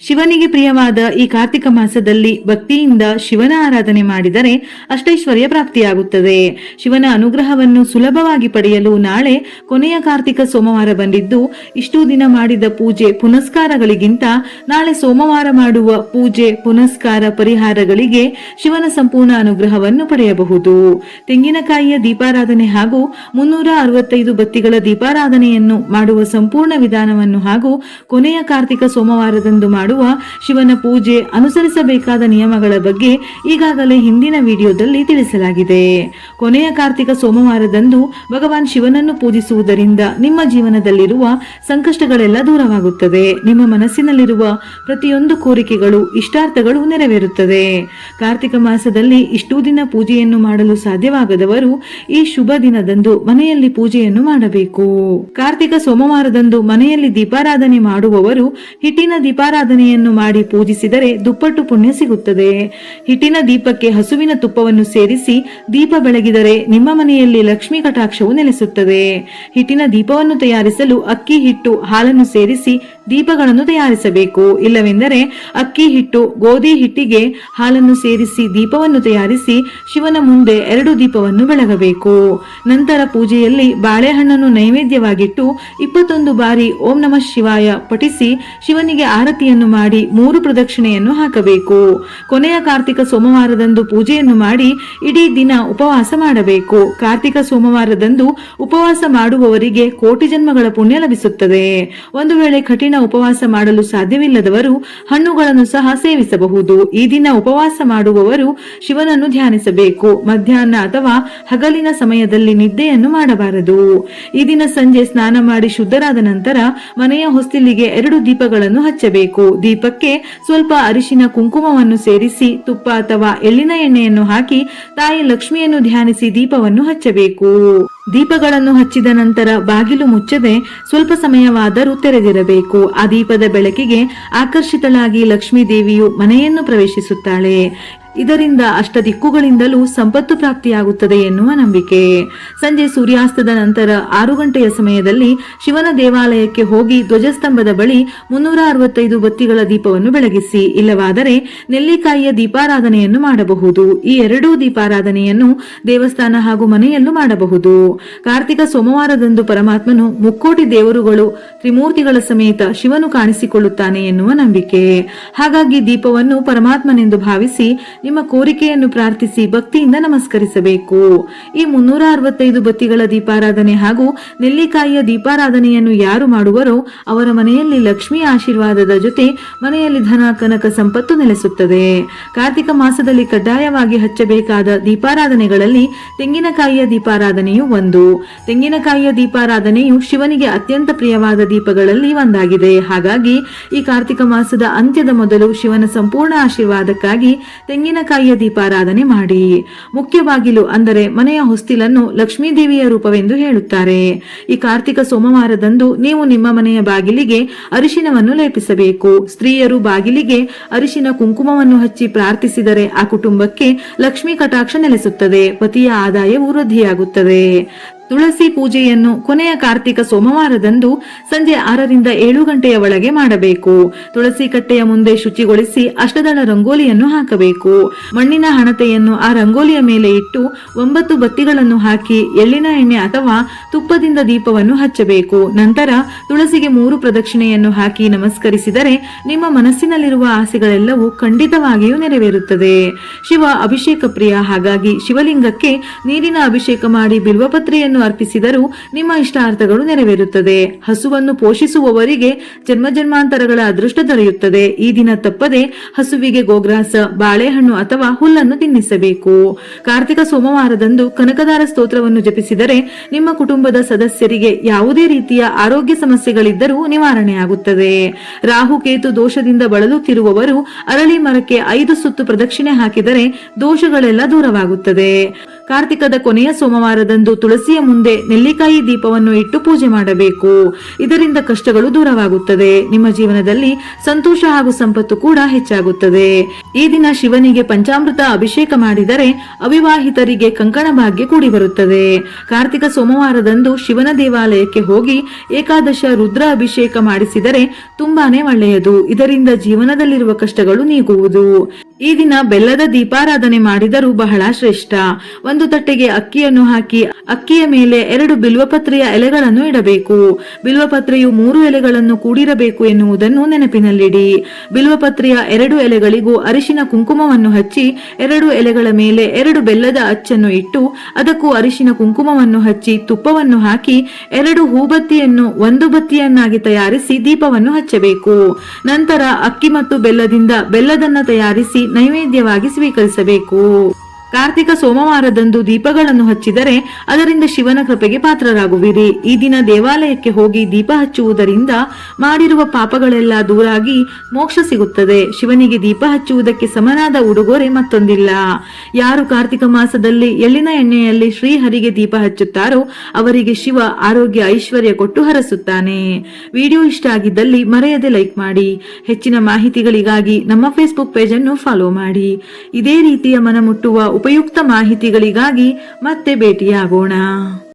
ಶಿವನಿಗೆ ಪ್ರಿಯವಾದ ಈ ಕಾರ್ತಿಕ ಮಾಸದಲ್ಲಿ ಭಕ್ತಿಯಿಂದ ಶಿವನ ಆರಾಧನೆ ಮಾಡಿದರೆ ಅಷ್ಟೈಶ್ವರ್ಯ ಪ್ರಾಪ್ತಿಯಾಗುತ್ತದೆ. ಶಿವನ ಅನುಗ್ರಹವನ್ನು ಸುಲಭವಾಗಿ ಪಡೆಯಲು ನಾಳೆ ಕೊನೆಯ ಕಾರ್ತಿಕ ಸೋಮವಾರ ಬಂದಿದ್ದು, ಇಷ್ಟು ದಿನ ಮಾಡಿದ ಪೂಜೆ ಪುನಸ್ಕಾರಗಳಿಗಿಂತ ನಾಳೆ ಸೋಮವಾರ ಮಾಡುವ ಪೂಜೆ ಪುನಸ್ಕಾರ ಪರಿಹಾರಗಳಿಗೆ ಶಿವನ ಸಂಪೂರ್ಣ ಅನುಗ್ರಹವನ್ನು ಪಡೆಯಬಹುದು. ತೆಂಗಿನಕಾಯಿಯ ದೀಪಾರಾಧನೆ ಹಾಗೂ 365 ಬತ್ತಿಗಳ ದೀಪಾರಾಧನೆಯನ್ನು ಮಾಡುವ ಸಂಪೂರ್ಣ ವಿಧಾನವನ್ನು ಹಾಗೂ ಕೊನೆಯ ಕಾರ್ತಿಕ ಸೋಮವಾರದಂದು ಮಾಡುವ ಶಿವನ ಪೂಜೆ ಅನುಸರಿಸಬೇಕಾದ ನಿಯಮಗಳ ಬಗ್ಗೆ ಈಗಾಗಲೇ ಹಿಂದಿನ ವಿಡಿಯೋದಲ್ಲಿ ತಿಳಿಸಲಾಗಿದೆ. ಕೊನೆಯ ಕಾರ್ತಿಕ ಸೋಮವಾರದಂದು ಭಗವಾನ್ ಶಿವನನ್ನು ಪೂಜಿಸುವುದರಿಂದ ನಿಮ್ಮ ಜೀವನದಲ್ಲಿರುವ ಸಂಕಷ್ಟಗಳೆಲ್ಲ ದೂರವಾಗುತ್ತದೆ. ನಿಮ್ಮ ಮನಸ್ಸಿನಲ್ಲಿರುವ ಪ್ರತಿಯೊಂದು ಕೋರಿಕೆಗಳು ಇಷ್ಟಾರ್ಥಗಳು ನೆರವೇರುತ್ತದೆ. ಕಾರ್ತಿಕ ಮಾಸದಲ್ಲಿ ಇಷ್ಟೂ ದಿನ ಪೂಜೆಯನ್ನು ಮಾಡಲು ಸಾಧ್ಯವಾಗದವರು ಈ ಶುಭ ದಿನದಂದು ಮನೆಯಲ್ಲಿ ಪೂಜೆಯನ್ನು ಮಾಡಬೇಕು. ಕಾರ್ತಿಕ ಸೋಮವಾರದಂದು ಮನೆಯಲ್ಲಿ ದೀಪಾರಾಧನೆ ಮಾಡುವವರು ಹಿಟ್ಟಿನ ದೀಪಾರಾಧನೆಯನ್ನು ಮಾಡಿ ಪೂಜಿಸಿದರೆ ದುಪ್ಪಟ್ಟು ಪುಣ್ಯ ಸಿಗುತ್ತದೆ. ಹಿಟ್ಟಿನ ದೀಪಕ್ಕೆ ಹಸುವಿನ ತುಪ್ಪವನ್ನು ಸೇರಿಸಿ ದೀಪ ಬೆಳಗಿದರೆ ನಿಮ್ಮ ಮನೆಯಲ್ಲಿ ಲಕ್ಷ್ಮೀ ಕಟಾಕ್ಷವು ನೆಲೆಸುತ್ತದೆ. ಹಿಟ್ಟಿನ ದೀಪವನ್ನು ತಯಾರಿಸಲು ಅಕ್ಕಿ ಹಿಟ್ಟು ಹಾಲನ್ನು ಸೇರಿಸಿ ದೀಪಗಳನ್ನು ತಯಾರಿಸಬೇಕು. ಇಲ್ಲವೆಂದರೆ ಅಕ್ಕಿ ಹಿಟ್ಟು ಗೋಧಿ ಹಿಟ್ಟಿಗೆ ಹಾಲನ್ನು ಸೇರಿಸಿ ದೀಪವನ್ನು ತಯಾರಿಸಿ ಶಿವನ ಮುಂದೆ 2 ದೀಪವನ್ನು ಬೆಳಗಬೇಕು. ನಂತರ ಪೂಜೆಯಲ್ಲಿ ಬಾಳೆಹಣ್ಣನ್ನು ನೈವೇದ್ಯವಾಗಿಟ್ಟು 21 ಬಾರಿ ಓಂ ನಮಃ ಶಿವಾಯ ಪಠಿಸಿ ಶಿವನಿಗೆ ಆರತಿಯನ್ನು ಮಾಡಿ 3 ಪ್ರದಕ್ಷಿಣೆಯನ್ನು ಹಾಕಬೇಕು. ಕೊನೆಯ ಕಾರ್ತಿಕ ಸೋಮವಾರದಂದು ಪೂಜೆಯನ್ನು ಮಾಡಿ ಇಡೀ ದಿನ ಉಪವಾಸ ಮಾಡಬೇಕು. ಕಾರ್ತಿಕ ಸೋಮವಾರದಂದು ಉಪವಾಸ ಮಾಡುವವರಿಗೆ ಕೋಟಿ ಜನ್ಮಗಳ ಪುಣ್ಯ ಲಭಿಸುತ್ತದೆ. ಒಂದು ವೇಳೆ ಕಠಿಣ ಉಪವಾಸ ಮಾಡಲು ಸಾಧ್ಯವಿಲ್ಲದವರು ಹಣ್ಣುಗಳನ್ನು ಸಹ ಸೇವಿಸಬಹುದು. ಈ ದಿನ ಉಪವಾಸ ಮಾಡುವವರು ಶಿವನನ್ನು ಧ್ಯಾನಿಸಬೇಕು. ಮಧ್ಯಾಹ್ನ ಅಥವಾ ಹಗಲಿನ ಸಮಯದಲ್ಲಿ ನಿದ್ದೆಯನ್ನು ಮಾಡಬಾರದು. ಈ ದಿನ ಸಂಜೆ ಸ್ನಾನ ಮಾಡಿ ಶುದ್ಧರಾದ ನಂತರ ಮನೆಯ ಹೊಸ್ತಿಲಿಗೆ 2 ದೀಪಗಳನ್ನು ಹಚ್ಚಬೇಕು. ದೀಪಕ್ಕೆ ಸ್ವಲ್ಪ ಅರಿಶಿನ ಕುಂಕುಮವನ್ನು ಸೇರಿಸಿ ತುಪ್ಪ ಅಥವಾ ಎಳ್ಳಿನ ಎಣ್ಣೆಯನ್ನು ಹಾಕಿ ತಾಯಿ ಲಕ್ಷ್ಮಿಯನ್ನು ಧ್ಯಾನಿಸಿ ದೀಪವನ್ನು ಹಚ್ಚಬೇಕು. ದೀಪಗಳನ್ನು ಹಚ್ಚಿದ ನಂತರ ಬಾಗಿಲು ಮುಚ್ಚದೆ ಸ್ವಲ್ಪ ಸಮಯವಾದರೂ ತೆರೆದಿರಬೇಕು. ಆ ದೀಪದ ಬೆಳಕಿಗೆ ಆಕರ್ಷಿತಳಾಗಿ ಲಕ್ಷ್ಮೀ ದೇವಿಯು ಮನೆಯನ್ನು ಪ್ರವೇಶಿಸುತ್ತಾಳೆ. ಇದರಿಂದ ಅಷ್ಟ ದಿಕ್ಕುಗಳಿಂದಲೂ ಸಂಪತ್ತು ಪ್ರಾಪ್ತಿಯಾಗುತ್ತದೆ ಎನ್ನುವ ನಂಬಿಕೆ. ಸಂಜೆ ಸೂರ್ಯಾಸ್ತದ ನಂತರ 6 ಗಂಟೆಯ ಸಮಯದಲ್ಲಿ ಶಿವನ ದೇವಾಲಯಕ್ಕೆ ಹೋಗಿ ಧ್ವಜಸ್ತಂಭದ ಬಳಿ 365 ಬತ್ತಿಗಳ ದೀಪವನ್ನು ಬೆಳಗಿಸಿ. ಇಲ್ಲವಾದರೆ ನೆಲ್ಲಿಕಾಯಿಯ ದೀಪಾರಾಧನೆಯನ್ನು ಮಾಡಬಹುದು. ಈ 2 ದೀಪಾರಾಧನೆಯನ್ನು ದೇವಸ್ಥಾನ ಹಾಗೂ ಮನೆಯಲ್ಲೂ ಮಾಡಬಹುದು. ಕಾರ್ತಿಕ ಸೋಮವಾರದಂದು ಪರಮಾತ್ಮನು ಮುಕ್ಕೋಟಿ ದೇವರುಗಳು ತ್ರಿಮೂರ್ತಿಗಳ ಸಮೇತ ಶಿವನು ಕಾಣಿಸಿಕೊಳ್ಳುತ್ತಾನೆ ಎನ್ನುವ ನಂಬಿಕೆ. ಹಾಗಾಗಿ ದೀಪವನ್ನು ಪರಮಾತ್ಮನೆಂದು ಭಾವಿಸಿ ನಿಮ್ಮ ಕೋರಿಕೆಯನ್ನು ಪ್ರಾರ್ಥಿಸಿ ಭಕ್ತಿಯಿಂದ ನಮಸ್ಕರಿಸಬೇಕು. ಈ 365 ಬತ್ತಿಗಳ ದೀಪಾರಾಧನೆ ಹಾಗೂ ನೆಲ್ಲಿಕಾಯಿಯ ದೀಪಾರಾಧನೆಯನ್ನು ಯಾರು ಮಾಡುವರೋ ಅವರ ಮನೆಯಲ್ಲಿ ಲಕ್ಷ್ಮೀ ಆಶೀರ್ವಾದದ ಜೊತೆ ಮನೆಯಲ್ಲಿ ಧನ ಕನಕ ಸಂಪತ್ತು ನೆಲೆಸುತ್ತದೆ. ಕಾರ್ತಿಕ ಮಾಸದಲ್ಲಿ ಕಡ್ಡಾಯವಾಗಿ ಹಚ್ಚಬೇಕಾದ ದೀಪಾರಾಧನೆಗಳಲ್ಲಿ ತೆಂಗಿನಕಾಯಿಯ ದೀಪಾರಾಧನೆಯು ಒಂದು. ತೆಂಗಿನಕಾಯಿಯ ದೀಪಾರಾಧನೆಯು ಶಿವನಿಗೆ ಅತ್ಯಂತ ಪ್ರಿಯವಾದ ದೀಪಗಳಲ್ಲಿ ಒಂದಾಗಿದೆ. ಹಾಗಾಗಿ ಈ ಕಾರ್ತಿಕ ಮಾಸದ ಅಂತ್ಯದ ಮೊದಲು ಶಿವನ ಸಂಪೂರ್ಣ ಆಶೀರ್ವಾದಕ್ಕಾಗಿ ತೆಂಗಿನಕಾಯಿಯ ದೀಪಾರಾಧನೆ ಮಾಡಿ. ಮುಖ್ಯ ಬಾಗಿಲು ಅಂದರೆ ಮನೆಯ ಹೊಸ್ತಿಲನ್ನು ಲಕ್ಷ್ಮೀ ದೇವಿಯ ರೂಪವೆಂದು ಹೇಳುತ್ತಾರೆ. ಈ ಕಾರ್ತಿಕ ಸೋಮವಾರದಂದು ನೀವು ನಿಮ್ಮ ಮನೆಯ ಬಾಗಿಲಿಗೆ ಅರಿಶಿನವನ್ನು ಲೇಪಿಸಬೇಕು. ಸ್ತ್ರೀಯರು ಬಾಗಿಲಿಗೆ ಅರಿಶಿನ ಕುಂಕುಮವನ್ನು ಹಚ್ಚಿ ಪ್ರಾರ್ಥಿಸಿದರೆ ಆ ಕುಟುಂಬಕ್ಕೆ ಲಕ್ಷ್ಮೀ ಕಟಾಕ್ಷ ನೆಲೆಸುತ್ತದೆ. ಪತಿಯ ಆದಾಯವು ವೃದ್ಧಿಯಾಗುತ್ತದೆ. ತುಳಸಿ ಪೂಜೆಯನ್ನು ಕೊನೆಯ ಕಾರ್ತಿಕ ಸೋಮವಾರದಂದು ಸಂಜೆ 6 ರಿಂದ 7 ಗಂಟೆಯ ಒಳಗೆ ಮಾಡಬೇಕು. ತುಳಸಿ ಕಟ್ಟೆಯ ಮುಂದೆ ಶುಚಿಗೊಳಿಸಿ ಅಷ್ಟದಳ ರಂಗೋಲಿಯನ್ನು ಹಾಕಬೇಕು. ಮಣ್ಣಿನ ಹಣತೆಯನ್ನು ಆ ರಂಗೋಲಿಯ ಮೇಲೆ ಇಟ್ಟು 9 ಬತ್ತಿಗಳನ್ನು ಹಾಕಿ ಎಳ್ಳಿನ ಎಣ್ಣೆ ಅಥವಾ ತುಪ್ಪದಿಂದ ದೀಪವನ್ನು ಹಚ್ಚಬೇಕು. ನಂತರ ತುಳಸಿಗೆ 3 ಪ್ರದಕ್ಷಿಣೆಯನ್ನು ಹಾಕಿ ನಮಸ್ಕರಿಸಿದರೆ ನಿಮ್ಮ ಮನಸ್ಸಿನಲ್ಲಿರುವ ಆಸೆಗಳೆಲ್ಲವೂ ಖಂಡಿತವಾಗಿಯೂ ನೆರವೇರುತ್ತದೆ. ಶಿವ ಅಭಿಷೇಕ ಪ್ರಿಯ. ಹಾಗಾಗಿ ಶಿವಲಿಂಗಕ್ಕೆ ನೀರಿನ ಅಭಿಷೇಕ ಮಾಡಿ ಬಿಲ್ವಪತ್ರೆಯನ್ನು ಅರ್ಪಿಸಿದರೂ ನಿಮ್ಮ ಇಷ್ಟಾರ್ಥಗಳು ನೆರವೇರುತ್ತದೆ. ಹಸುವನ್ನು ಪೋಷಿಸುವವರಿಗೆ ಜನ್ಮ ಜನ್ಮಾಂತರಗಳ ಅದೃಷ್ಟ ದೊರೆಯುತ್ತದೆ. ಈ ದಿನ ತಪ್ಪದೆ ಹಸುವಿಗೆ ಗೋಗ್ರಾಸ, ಬಾಳೆಹಣ್ಣು ಅಥವಾ ಹುಲ್ಲನ್ನು ತಿನ್ನಿಸಬೇಕು. ಕಾರ್ತಿಕ ಸೋಮವಾರದಂದು ಕನಕದಾರ ಸ್ತೋತ್ರವನ್ನು ಜಪಿಸಿದರೆ ನಿಮ್ಮ ಕುಟುಂಬದ ಸದಸ್ಯರಿಗೆ ಯಾವುದೇ ರೀತಿಯ ಆರೋಗ್ಯ ಸಮಸ್ಯೆಗಳಿದ್ದರೂ ನಿವಾರಣೆಯಾಗುತ್ತದೆ. ರಾಹು ಕೇತು ದೋಷದಿಂದ ಬಳಲುತ್ತಿರುವವರು ಅರಳಿ ಮರಕ್ಕೆ 5 ಸುತ್ತು ಪ್ರದಕ್ಷಿಣೆ ಹಾಕಿದರೆ ದೋಷಗಳೆಲ್ಲ ದೂರವಾಗುತ್ತದೆ. ಕಾರ್ತಿಕದ ಕೊನೆಯ ಸೋಮವಾರದಂದು ತುಳಸಿಯ ಮುಂದೆ ನೆಲ್ಲಿಕಾಯಿ ದೀಪವನ್ನು ಇಟ್ಟು ಪೂಜೆ ಮಾಡಬೇಕು. ಇದರಿಂದ ಕಷ್ಟಗಳು ದೂರವಾಗುತ್ತದೆ. ನಿಮ್ಮ ಜೀವನದಲ್ಲಿ ಸಂತೋಷ ಹಾಗೂ ಸಂಪತ್ತು ಕೂಡ ಹೆಚ್ಚಾಗುತ್ತದೆ. ಈ ದಿನ ಶಿವನಿಗೆ ಪಂಚಾಮೃತ ಅಭಿಷೇಕ ಮಾಡಿದರೆ ಅವಿವಾಹಿತರಿಗೆ ಕಂಕಣ ಭಾಗ್ಯ ಕೂಡಿ ಬರುತ್ತದೆ. ಕಾರ್ತಿಕ ಸೋಮವಾರದಂದು ಶಿವನ ದೇವಾಲಯಕ್ಕೆ ಹೋಗಿ ಏಕಾದಶ ರುದ್ರ ಅಭಿಷೇಕ ಮಾಡಿಸಿದರೆ ತುಂಬಾನೇ ಒಳ್ಳೆಯದು. ಇದರಿಂದ ಜೀವನದಲ್ಲಿರುವ ಕಷ್ಟಗಳು ನೀಗುವುದು. ಈ ದಿನ ಬೆಲ್ಲದ ದೀಪಾರಾಧನೆ ಮಾಡಿದರೂ ಬಹಳ ಶ್ರೇಷ್ಠ. ಒಂದು ತಟ್ಟೆಗೆ ಅಕ್ಕಿಯನ್ನು ಹಾಕಿ ಅಕ್ಕಿಯ ಮೇಲೆ 2 ಬಿಲ್ವಪತ್ರೆಯ ಎಲೆಗಳನ್ನು ಇಡಬೇಕು. ಬಿಲ್ವಪತ್ರೆಯು 3 ಎಲೆಗಳನ್ನು ಕೂಡಿರಬೇಕು ಎನ್ನುವುದನ್ನು ನೆನಪಿನಲ್ಲಿಡಿ. ಬಿಲ್ವಪತ್ರೆಯ 2 ಎಲೆಗಳಿಗೂ ಅರಿಶಿನ ಕುಂಕುಮವನ್ನು ಹಚ್ಚಿ 2 ಎಲೆಗಳ ಮೇಲೆ 2 ಬೆಲ್ಲದ ಅಚ್ಚನ್ನು ಇಟ್ಟು ಅದಕ್ಕೂ ಅರಿಶಿನ ಕುಂಕುಮವನ್ನು ಹಚ್ಚಿ ತುಪ್ಪವನ್ನು ಹಾಕಿ 2 ಹೂಬತ್ತಿಯನ್ನು 1 ಬತ್ತಿಯನ್ನಾಗಿ ತಯಾರಿಸಿ ದೀಪವನ್ನು ಹಚ್ಚಬೇಕು. ನಂತರ ಅಕ್ಕಿ ಮತ್ತು ಬೆಲ್ಲದಿಂದ ಬೆಲ್ಲದನ್ನ ತಯಾರಿಸಿ ನೈವೇದ್ಯವಾಗಿ ಸ್ವೀಕರಿಸಬೇಕು. ಕಾರ್ತಿಕ ಸೋಮವಾರದಂದು ದೀಪಗಳನ್ನು ಹಚ್ಚಿದರೆ ಅದರಿಂದ ಶಿವನ ಕೃಪೆಗೆ ಪಾತ್ರರಾಗುವಿರಿ. ಈ ದಿನ ದೇವಾಲಯಕ್ಕೆ ಹೋಗಿ ದೀಪ ಹಚ್ಚುವುದರಿಂದ ಮಾಡಿರುವ ಪಾಪಗಳೆಲ್ಲ ದೂರಾಗಿ ಮೋಕ್ಷ ಸಿಗುತ್ತದೆ. ಶಿವನಿಗೆ ದೀಪ ಹಚ್ಚುವುದಕ್ಕೆ ಸಮನಾದ ಉಡುಗೊರೆ ಮತ್ತೊಂದಿಲ್ಲ. ಯಾರು ಕಾರ್ತಿಕ ಮಾಸದಲ್ಲಿ ಎಳ್ಳಿನ ಎಣ್ಣೆಯಲ್ಲಿ ಶ್ರೀಹರಿಗೆ ದೀಪ ಹಚ್ಚುತ್ತಾರೋ ಅವರಿಗೆ ಶಿವ ಆರೋಗ್ಯ ಐಶ್ವರ್ಯ ಕೊಟ್ಟು ಹರಸುತ್ತಾನೆ. ವಿಡಿಯೋ ಇಷ್ಟ ಆಗಿದ್ದಲ್ಲಿ ಮರೆಯದೆ ಲೈಕ್ ಮಾಡಿ. ಹೆಚ್ಚಿನ ಮಾಹಿತಿಗಳಿಗಾಗಿ ನಮ್ಮ ಫೇಸ್ಬುಕ್ ಪೇಜ್ ಅನ್ನು ಫಾಲೋ ಮಾಡಿ. ಇದೇ ರೀತಿಯ ಮನಮುಟ್ಟುವ ಉಪಯುಕ್ತ ಮಾಹಿತಿಗಳಿಗಾಗಿ ಮತ್ತೆ ಭೇಟಿಯಾಗೋಣ.